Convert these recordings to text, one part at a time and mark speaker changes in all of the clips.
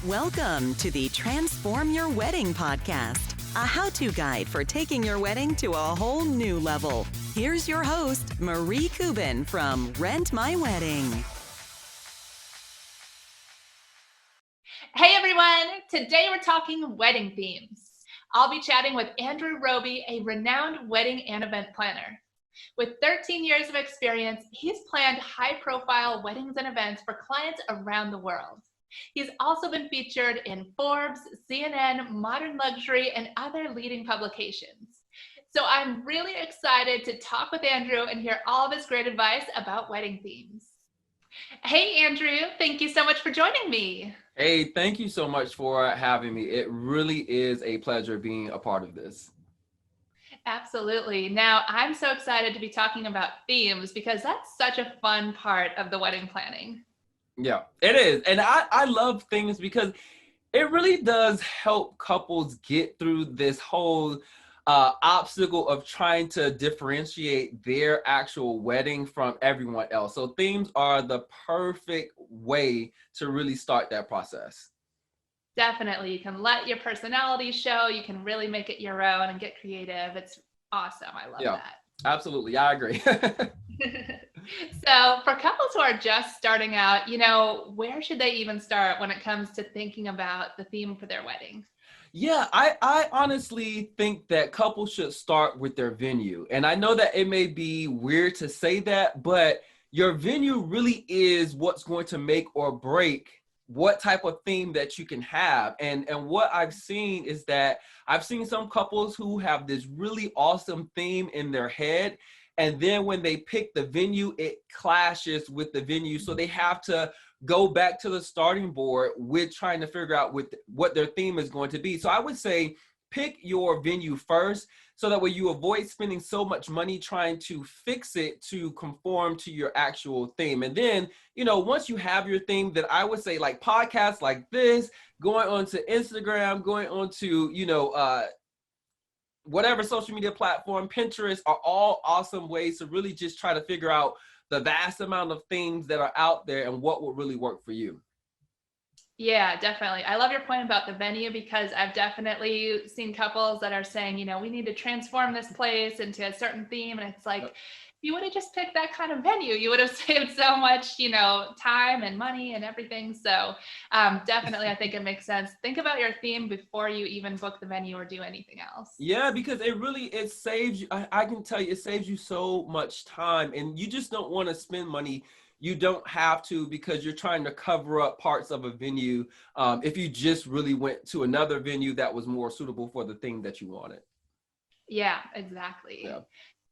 Speaker 1: Welcome to the Transform Your Wedding podcast, a how-to guide for taking your wedding to a whole new level. Here's your host, Marie Kubin from Rent My Wedding.
Speaker 2: Hey everyone, today we're talking wedding themes. I'll be chatting with Andrew Roby, a renowned wedding and event planner. With 13 years of experience, he's planned high-profile weddings and events for clients around the world. He's also been featured in Forbes, CNN, Modern Luxury, and other leading publications. So I'm really excited to talk with Andrew and hear all of his great advice about wedding themes. Hey Andrew, thank you so much for joining me.
Speaker 3: Hey, thank you so much for having me. It really is a pleasure being a part of this.
Speaker 2: Absolutely. Now, I'm so excited to be talking about themes because that's such a fun part of the wedding planning.
Speaker 3: Yeah, it is. And I love things because it really does help couples get through this whole obstacle of trying to differentiate their actual wedding from everyone else. So themes are the perfect way to really start that process.
Speaker 2: Definitely. You can let your personality show. You can really make it your own and get creative. It's awesome. I love that.
Speaker 3: Absolutely. I agree.
Speaker 2: So for couples who are just starting out, where should they even start when it comes to thinking about the theme for their wedding?
Speaker 3: Yeah, I honestly think that couples should start with their venue. And I know that it may be weird to say that, but your venue really is what's going to make or break what type of theme that you can have. And what I've seen is that I've seen some couples who have this really awesome theme in their head. And then when they pick the venue, it clashes with the venue. So they have to go back to the starting board with trying to figure out what their theme is going to be. So I would say pick your venue first so that way you avoid spending so much money trying to fix it to conform to your actual theme. And then, once you have your theme, that I would say like podcasts like this, going onto Instagram, going onto, whatever social media platform, Pinterest, are all awesome ways to really just try to figure out the vast amount of things that are out there and what will really work for you.
Speaker 2: Yeah, definitely. I love your point about the venue because I've definitely seen couples that are saying, we need to transform this place into a certain theme. And it's like,
Speaker 3: Yep.
Speaker 2: If you would have just picked that kind of venue, you would have saved so much, time and money and everything. So definitely, I think it makes sense. Think about your theme before you even book the venue or do anything else.
Speaker 3: Yeah, because it saves you. I can tell you, it saves you so much time, and you just don't want to spend money you don't have to because you're trying to cover up parts of a venue if you just really went to another venue that was more suitable for the thing that you wanted.
Speaker 2: Yeah, exactly.
Speaker 3: Yeah.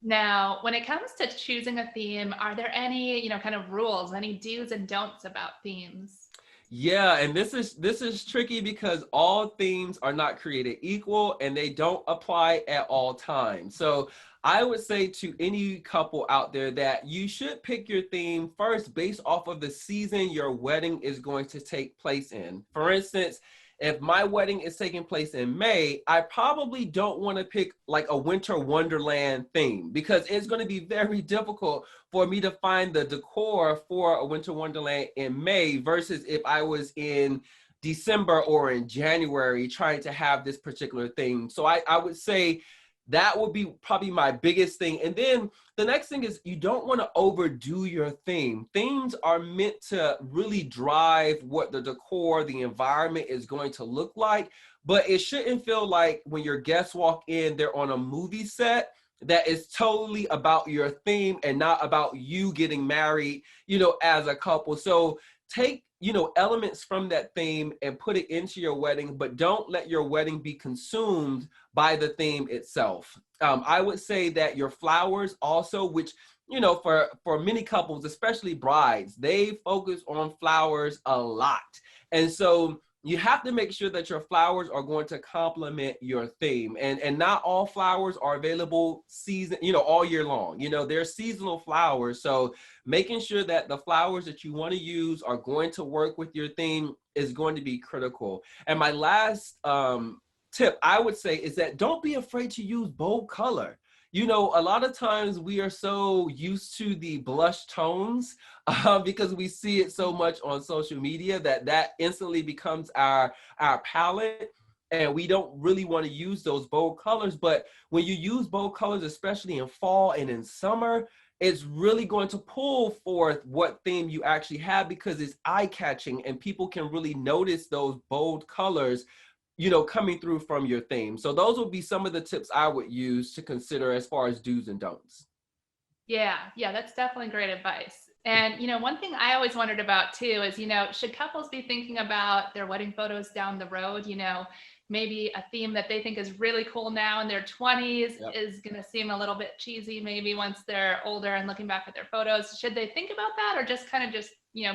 Speaker 2: Now, when it comes to choosing a theme, are there any, kind of rules, any do's and don'ts about themes?
Speaker 3: Yeah, and this is tricky because all themes are not created equal and they don't apply at all times. So I would say to any couple out there that you should pick your theme first based off of the season your wedding is going to take place in. For instance, if my wedding is taking place in May, I probably don't want to pick like a winter wonderland theme because it's going to be very difficult for me to find the decor for a winter wonderland in May versus if I was in December or in January trying to have this particular theme. So I would say that would be probably my biggest thing. And then the next thing is you don't want to overdo your theme. Themes are meant to really drive what the decor, the environment is going to look like, but it shouldn't feel like when your guests walk in, they're on a movie set that is totally about your theme and not about you getting married, as a couple. So take elements from that theme and put it into your wedding, but don't let your wedding be consumed by the theme itself. I would say that your flowers also, which, for many couples, especially brides, they focus on flowers a lot. And so you have to make sure that your flowers are going to complement your theme. And not all flowers are available all year long. They're seasonal flowers. So making sure that the flowers that you want to use are going to work with your theme is going to be critical. And my last tip I would say is that don't be afraid to use bold color. you know, a lot of times we are so used to the blush tones because we see it so much on social media that instantly becomes our palette. And we don't really want to use those bold colors. But when you use bold colors, especially in fall and in summer, it's really going to pull forth what theme you actually have because it's eye-catching and people can really notice those bold colors, you know, coming through from your theme. So those would be some of the tips I would use to consider as far as do's and don'ts.
Speaker 2: Yeah, yeah, that's definitely great advice. And, one thing I always wondered about too is, should couples be thinking about their wedding photos down the road? Maybe a theme that they think is really cool now in their 20s
Speaker 3: Yep.
Speaker 2: is going to seem a little bit cheesy maybe once they're older and looking back at their photos. Should they think about that or just kind of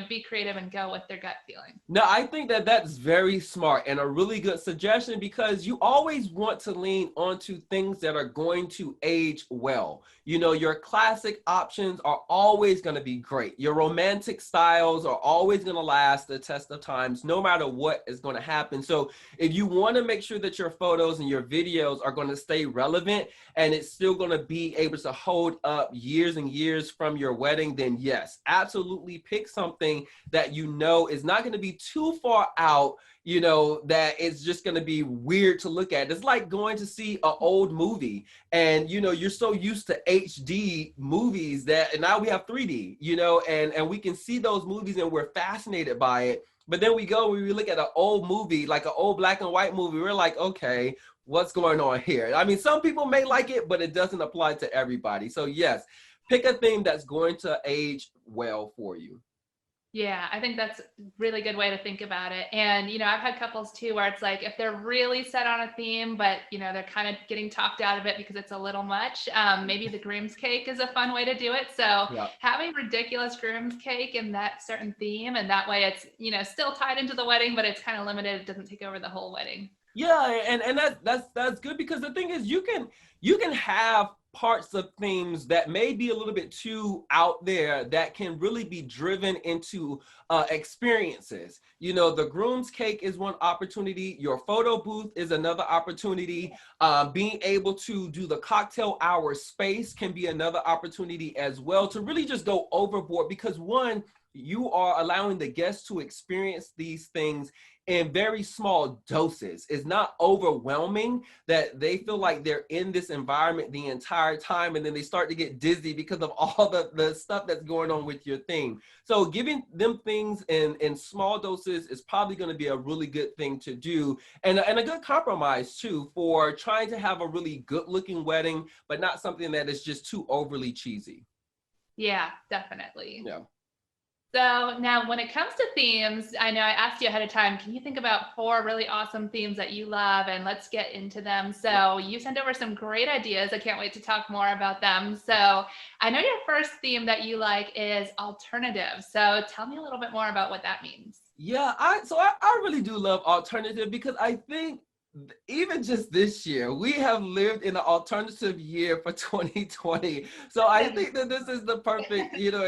Speaker 2: be creative and go with their gut feeling?
Speaker 3: No, I think that that's very smart and a really good suggestion because you always want to lean onto things that are going to age well. You know, your classic options are always going to be great. Your romantic styles are always going to last the test of times, no matter what is going to happen. So if you want to make sure that your photos and your videos are going to stay relevant and it's still going to be able to hold up years and years from your wedding, then yes, absolutely pick something that you know is not going to be too far out, you know, that it's just going to be weird to look at. It's like going to see an old movie and, you know, you're so used to HD movies that, and now we have 3D, you know, and we can see those movies and we're fascinated by it. But then we look at an old movie, like an old black and white movie, we're like, okay, what's going on here? I mean, some people may like it, but it doesn't apply to everybody. So yes, pick a theme that's going to age well for you.
Speaker 2: Yeah, I think that's a really good way to think about it. And, I've had couples too where it's like if they're really set on a theme, but, they're kind of getting talked out of it because it's a little much, maybe the groom's cake is a fun way to do it. So
Speaker 3: Yeah.
Speaker 2: having ridiculous groom's cake in that certain theme, and that way it's, still tied into the wedding, but it's kind of limited. It doesn't take over the whole wedding.
Speaker 3: Yeah, and that's good because the thing is you can have parts of themes that may be a little bit too out there that can really be driven into experiences. You know, the groom's cake is one opportunity. Your photo booth is another opportunity. Being able to do the cocktail hour space can be another opportunity as well to really just go overboard because one, you are allowing the guests to experience these things in very small doses. It's not overwhelming that they feel like they're in this environment the entire time and then they start to get dizzy because of all the stuff that's going on with your theme. So giving them things in small doses is probably going to be a really good thing to do and a good compromise too for trying to have a really good looking wedding, but not something that is just too overly cheesy.
Speaker 2: Yeah, definitely.
Speaker 3: Yeah.
Speaker 2: So now when it comes to themes, I know I asked you ahead of time, can you think about 4 really awesome themes that you love and let's get into them. So you sent over some great ideas. I can't wait to talk more about them. So I know your first theme that you like is alternative. So tell me a little bit more about what that means.
Speaker 3: Yeah, I really do love alternative because I think even just this year, we have lived in an alternative year for 2020. So I think that this is the perfect, you know,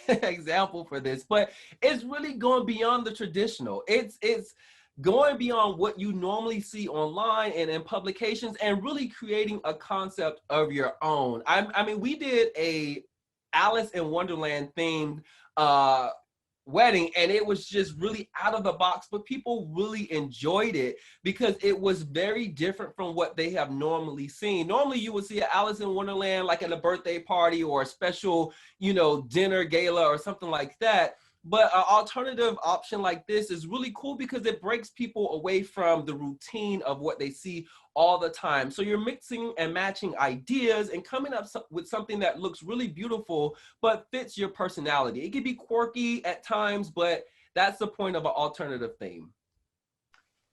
Speaker 3: example for this. But it's really going beyond the traditional. It's going beyond what you normally see online and in publications, and really creating a concept of your own. I mean, we did a Alice in Wonderland themed wedding and it was just really out of the box, but people really enjoyed it because it was very different from what they have normally seen. Normally you would see an Alice in Wonderland like at a birthday party or a special, you know, dinner gala or something like that. But an alternative option like this is really cool because it breaks people away from the routine of what they see all the time. So you're mixing and matching ideas and coming up with something that looks really beautiful, but fits your personality. It can be quirky at times, but that's the point of an alternative theme.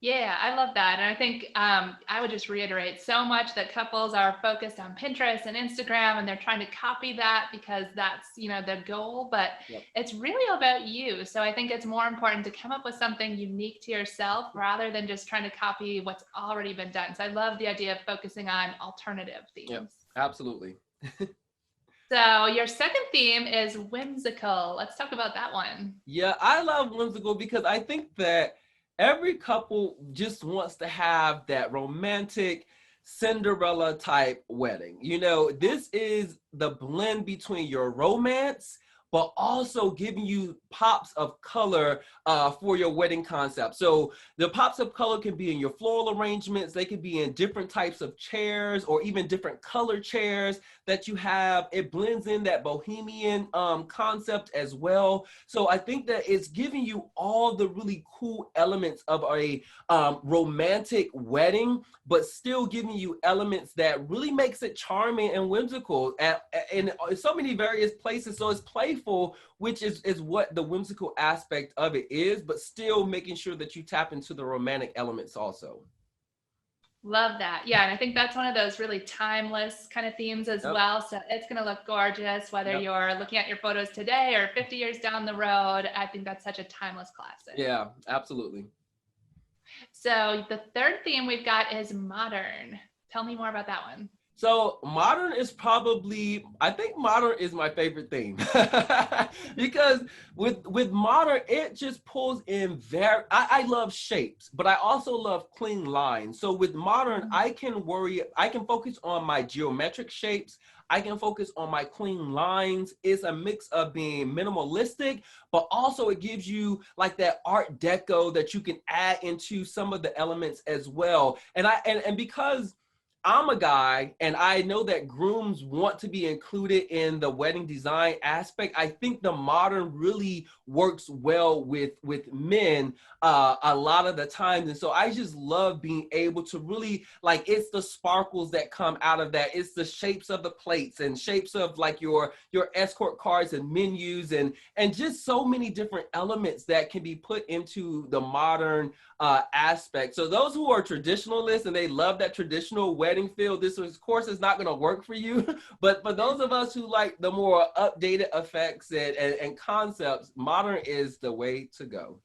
Speaker 2: Yeah, I love that. And I think I would just reiterate so much that couples are focused on Pinterest and Instagram and they're trying to copy that because that's, the goal, but it's really about you. So I think it's more important to come up with something unique to yourself rather than just trying to copy what's already been done. So I love the idea of focusing on alternative themes.
Speaker 3: Yep, absolutely.
Speaker 2: So your second theme is whimsical. Let's talk about that one.
Speaker 3: Yeah, I love whimsical because I think that every couple just wants to have that romantic Cinderella type wedding. You know, this is the blend between your romance, but also giving you pops of color for your wedding concept. So the pops of color can be in your floral arrangements. They can be in different types of chairs or even different color chairs that you have. It blends in that bohemian concept as well. So I think that it's giving you all the really cool elements of a romantic wedding, but still giving you elements that really makes it charming and whimsical in so many various places. So it's playful, which is what the whimsical aspect of it is, but still making sure that you tap into the romantic elements also.
Speaker 2: Love that. Yeah, and I think that's one of those really timeless kind of themes as well. So it's going to look gorgeous, whether you're looking at your photos today or 50 years down the road. I think that's such a timeless classic.
Speaker 3: Yeah, absolutely.
Speaker 2: So the third theme we've got is modern. Tell me more about that one.
Speaker 3: So modern is probably, I think modern is my favorite theme because with modern, it just pulls in I love shapes, but I also love clean lines. So with modern, I can focus on my geometric shapes. I can focus on my clean lines. It's a mix of being minimalistic, but also it gives you like that art deco that you can add into some of the elements as well. And because I'm a guy and I know that grooms want to be included in the wedding design aspect, I think the modern really works well with men a lot of the times. And so I just love being able to really, like, it's the sparkles that come out of that. It's the shapes of the plates and shapes of like your escort cards and menus and just so many different elements that can be put into the modern aspect. So those who are traditionalists and they love that traditional wedding feel, this of course is not going to work for you. But for those of us who like the more updated effects and concepts, modern is the way to go.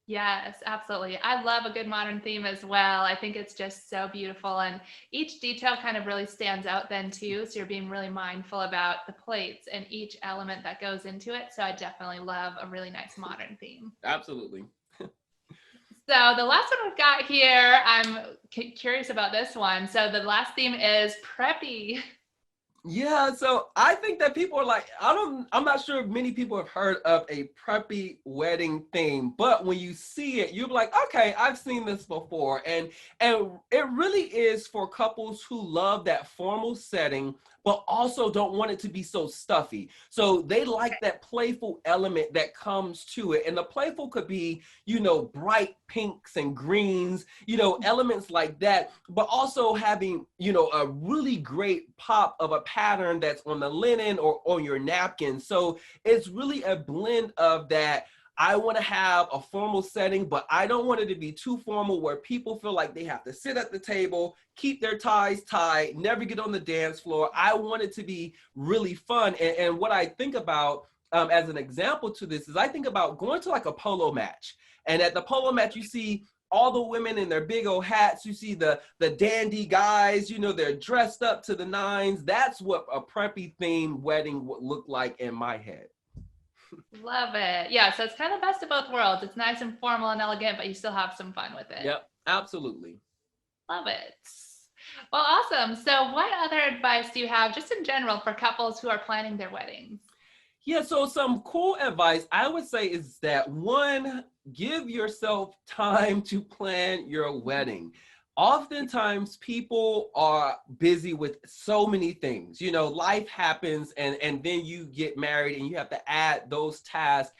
Speaker 2: Yes, absolutely. I love a good modern theme as well. I think it's just so beautiful, and each detail kind of really stands out then too. So you're being really mindful about the plates and each element that goes into it. So I definitely love a really nice modern theme.
Speaker 3: Absolutely.
Speaker 2: So the last one we've got here, I'm curious about this one. So the last theme is preppy.
Speaker 3: Yeah, so I think that people are like, I'm not sure if many people have heard of a preppy wedding theme, but when you see it, you're like, okay, I've seen this before. And it really is for couples who love that formal setting, but also don't want it to be so stuffy. So they like that playful element that comes to it. And the playful could be, bright pinks and greens, elements like that, but also having, a really great pop of a pattern that's on the linen or on your napkin. So it's really a blend of that. I want to have a formal setting, but I don't want it to be too formal where people feel like they have to sit at the table, keep their ties tied, never get on the dance floor. I want it to be really fun. And what I think about as an example to this is I think about going to like a polo match. And at the polo match, you see all the women in their big old hats. You see the dandy guys, they're dressed up to the nines. That's what a preppy themed wedding would look like in my head.
Speaker 2: Love it. Yeah, so it's kind of the best of both worlds. It's nice and formal and elegant, but you still have some fun with it.
Speaker 3: Yep, absolutely.
Speaker 2: Love it. Well, awesome. So what other advice do you have just in general for couples who are planning their weddings?
Speaker 3: Yeah, so some cool advice I would say is that one, give yourself time to plan your wedding. Oftentimes people are busy with so many things, life happens and then you get married and you have to add those tasks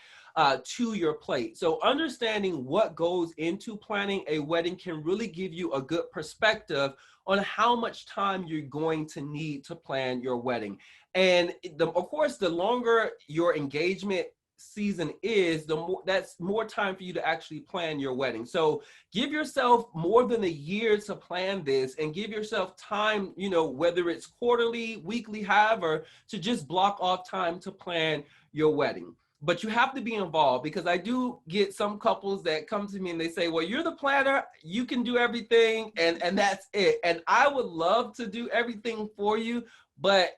Speaker 3: to your plate. So understanding what goes into planning a wedding can really give you a good perspective on how much time you're going to need to plan your wedding. And of course, the longer your engagement season is, that's more time for you to actually plan your wedding. So give yourself more than a year to plan this and give yourself time, whether it's quarterly, weekly, however, to just block off time to plan your wedding. But you have to be involved, because I do get some couples that come to me and they say, well, you're the planner, you can do everything, and that's it. And I would love to do everything for you, but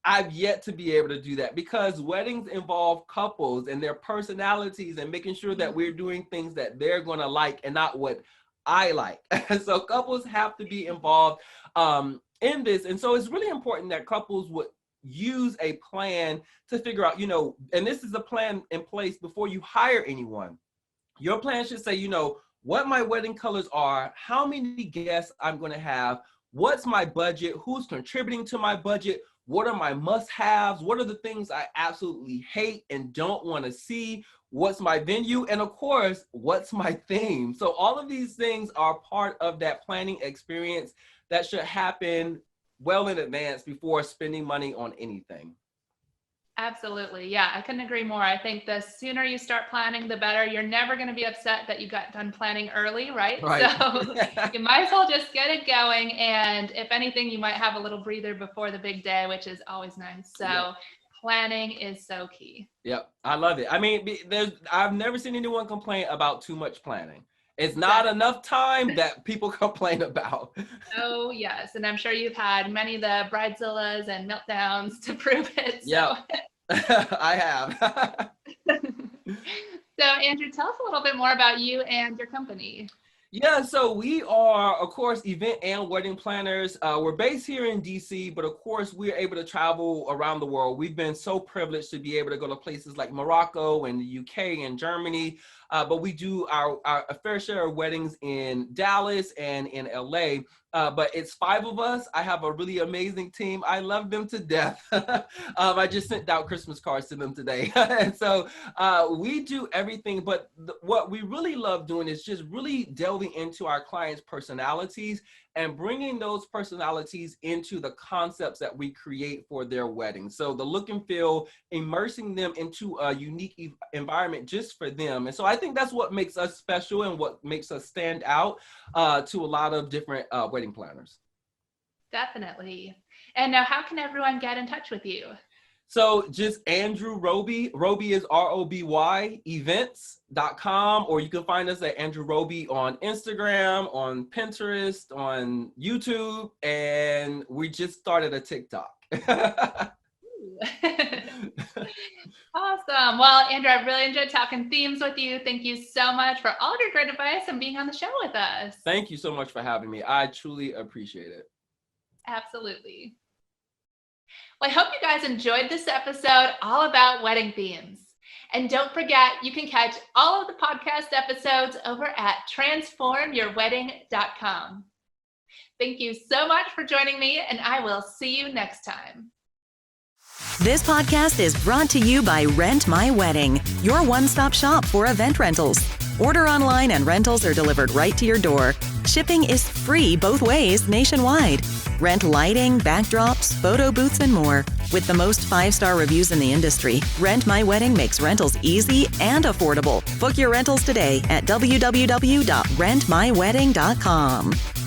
Speaker 3: I've yet to be able to do that, because weddings involve couples and their personalities and making sure that we're doing things that they're going to like and not what I like. So couples have to be involved in this. And so it's really important that couples would use a plan to figure out, and this is a plan in place before you hire anyone. Your plan should say, what my wedding colors are, how many guests I'm going to have, what's my budget, who's contributing to my budget, what are my must-haves, what are the things I absolutely hate and don't want to see, what's my venue, and of course, what's my theme. So all of these things are part of that planning experience that should happen well in advance before spending money on anything.
Speaker 2: Absolutely. Yeah, I couldn't agree more. I think the sooner you start planning, the better. You're never going to be upset that you got done planning early, right? So you might as well just get it going. And if anything, you might have a little breather before the big day, which is always nice. So planning is so key. Yep.
Speaker 3: I love it. I mean, I've never seen anyone complain about too much planning. It's not enough time that people complain about.
Speaker 2: Oh, yes. And I'm sure you've had many of the bridezillas and meltdowns to prove it. So.
Speaker 3: Yeah, I have.
Speaker 2: So, Andrew, tell us a little bit more about you and your company.
Speaker 3: Yeah, so we are, of course, event and wedding planners. We're based here in DC, but of course, we're able to travel around the world. We've been so privileged to be able to go to places like Morocco and the UK and Germany, but we do a fair share of weddings in Dallas and in LA. But it's 5 of us. I have a really amazing team. I love them to death. I just sent out Christmas cards to them today. And so we do everything, but what we really love doing is just really delving into our clients' personalities and bringing those personalities into the concepts that we create for their wedding. So the look and feel, immersing them into a unique environment just for them. And so I think that's what makes us special and what makes us stand out to a lot of different wedding planners.
Speaker 2: Definitely. And now how can everyone get in touch with you?
Speaker 3: So just Andrew Roby. Roby is ROBY events.com, or you can find us at Andrew Roby on Instagram, on Pinterest, on YouTube, and we just started a TikTok.
Speaker 2: Awesome. Well, Andrew, I've really enjoyed talking themes with you. Thank you so much for all of your great advice and being on the show with us.
Speaker 3: Thank you so much for having me. I truly appreciate it.
Speaker 2: Absolutely. Well, I hope you guys enjoyed this episode all about wedding themes. And don't forget, you can catch all of the podcast episodes over at transformyourwedding.com. Thank you so much for joining me, and I will see you next time.
Speaker 1: This podcast is brought to you by Rent My Wedding, your one-stop shop for event rentals. Order online and rentals are delivered right to your door. Shipping is free both ways nationwide. Rent lighting, backdrops, photo booths, and more. With the most 5-star reviews in the industry, Rent My Wedding makes rentals easy and affordable. Book your rentals today at www.rentmywedding.com.